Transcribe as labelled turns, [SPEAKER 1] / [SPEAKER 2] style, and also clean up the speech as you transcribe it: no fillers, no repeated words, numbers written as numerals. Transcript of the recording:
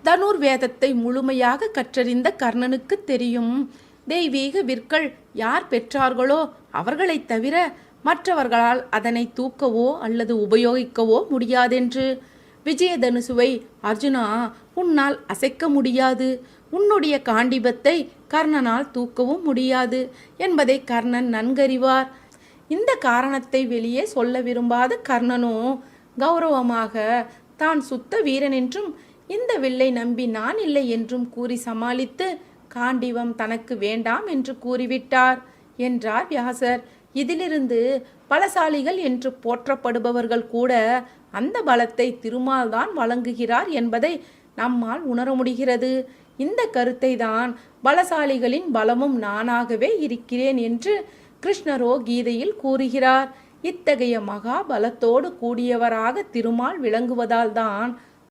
[SPEAKER 1] தனுர் வேதத்தை முழுமையாக கற்றறிந்த கர்ணனுக்கு தெரியும், தெய்வீக விற்கள் யார் பெற்றார்களோ அவர்களைத் தவிர மற்றவர்களால் அதனை தூக்கவோ அல்லது உபயோகிக்கவோ முடியாதென்று. விஜயதனுசுவை அர்ஜுனா உன்னால் அசைக்க முடியாது, உன்னுடைய காண்டிபத்தை கர்ணனால் தூக்கவும் முடியாது என்பதை கர்ணன் நன்கறிவார். இந்த காரணத்தை வெளியே சொல்ல விரும்பாத கர்ணனோ கௌரவமாக தான் சுத்த வீரன் என்றும் இந்த வில்லை நம்பி நான் இல்லை என்றும் கூறி சமாளித்து காண்டிவம் தனக்கு வேண்டாம் என்று கூறிவிட்டார் என்றார் வியாசர். இதிலிருந்து பலசாலிகள் என்று போற்றப்படுபவர்கள் கூட அந்த பலத்தை திருமால் தான் வழங்குகிறார் என்பதை நம்மால் உணர முடிகிறது. இந்த கருத்தை தான் பலசாலிகளின் பலமும் நானாகவே இருக்கிறேன் என்று கிருஷ்ணரோ கீதையில் கூறுகிறார். இத்தகைய மகா பலத்தோடு கூடியவராக திருமால் விளங்குவதால் தான்